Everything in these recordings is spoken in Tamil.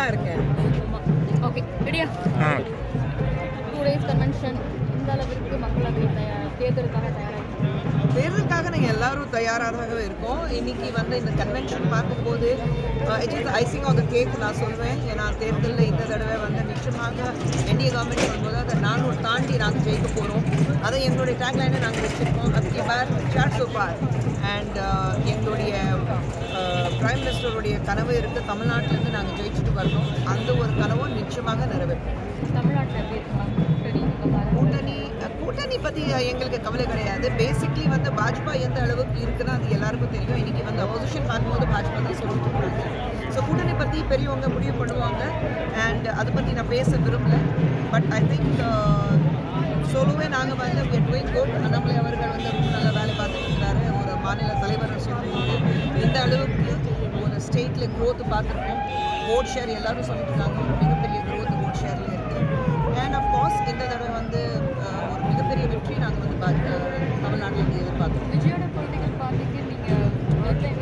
இருக்கேன். ஓகே ரெடியா? 2 days கன்வென்ஷன் இந்த அளவிற்கு மக்களவை தேர்தலுக்காக தயாராகிருக்காங்க. தேர்தலுக்காக நாங்கள் எல்லாரும் தயாராகவே இருக்கோம். இன்னைக்கு இந்த கன்வென்ஷன் பார்க்கும்போது it's icing on the cake நான் சொல்வேன். ஏன்னா தேர்தலில் இந்த தடவை நிச்சயமாக என்டிஏ கவர்மெண்ட் வரும்போது அதை 400 தாண்டி நாங்கள் ஜெயிக்க போகிறோம். அதை எங்களுடைய டேக்லைனை நாங்கள் வச்சுருக்கோம். அதுக்கு பேர் சாட் சோபார் அண்ட் எங்களுடைய பிரைம் மினிஸ்டருடைய கனவு இருக்குது. தமிழ்நாட்டிலேருந்து நாங்கள் ஜெயிச்சுட்டு வரணும். அந்த ஒரு கனவும் நிச்சயமாக நிறைவேற்றும். தமிழ்நாட்டில் எப்படி இருக்காங்க கூட்டணி பற்றி எங்களுக்கு கவலை கிடையாது. பேசிக்லி பாஜ்பா எந்த அளவுக்கு இருக்குன்னா அது எல்லாருக்கும் தெரியும். இன்றைக்கி அப்போசிஷன் பார்க்கும்போது பாஜ்பா தான் சொல்லிட்டு இருக்காங்க. ஸோ கூட்டணி பற்றி பெரியவங்க முடிவு பண்ணுவாங்க. அண்ட் அதை பற்றி நான் பேச விரும்பல. பட் ஐ திங்க் சொல்லுவே நாங்கள் டூயிங் குட். அண்ணாமலை அவர்கள் ரொம்ப நல்ல வேலை பார்த்துட்டு இருக்கிறாரு. ஒரு மாநில தலைவர் சொல்லும்போது இந்த அளவுக்கு ஒரு ஸ்டேட்டில் க்ரோத் பார்த்துருக்கோம். ஓட் ஷேர் எல்லாரும் சொல்லிட்டு இருக்காங்க. ஒரு மிகப்பெரிய க்ரோத் ஓட் ஷேரில் இருக்குது. அண்ட் அஃப்கோர்ஸ் இந்த தடவை ஒரு மிகப்பெரிய வெற்றி நாங்கள் தமிழ்நாட்டில் எதிர்பார்க்குறோம். விஜயோட பொலிட்டிக்கல் பார்ட்டிக்கு நீங்கள் வெல்கமிங்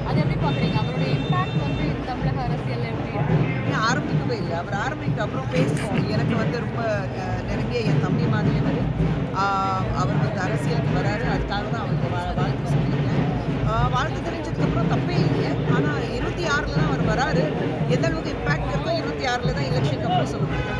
அது எப்படி பார்க்குறீங்க? அவருடைய இம்பாக்ட் தமிழக அரசியல் எப்படி இருக்கு? ஆரம்பிக்கவே இல்லை. அவர் ஆரம்பிக்க அப்புறம் பேசுவோம். எனக்கு ரொம்ப நெருங்கிய என் தம்பி மாதிரி அவர் அரசியலுக்கு வராரு. அதுக்காக தான் அவருக்கு வாழ்த்து சொல்லியிருக்கேன். வாழ்த்து தெரிஞ்சதுக்கப்புறம் தப்பே இல்லையே. ஆனால் 26 தான் அவர் வராரு. எந்த அளவுக்கு இம்பாக்ட் இருக்கோ 26 தான் எலெக்ஷனுக்கு அப்புறம் சொல்லுவாங்க.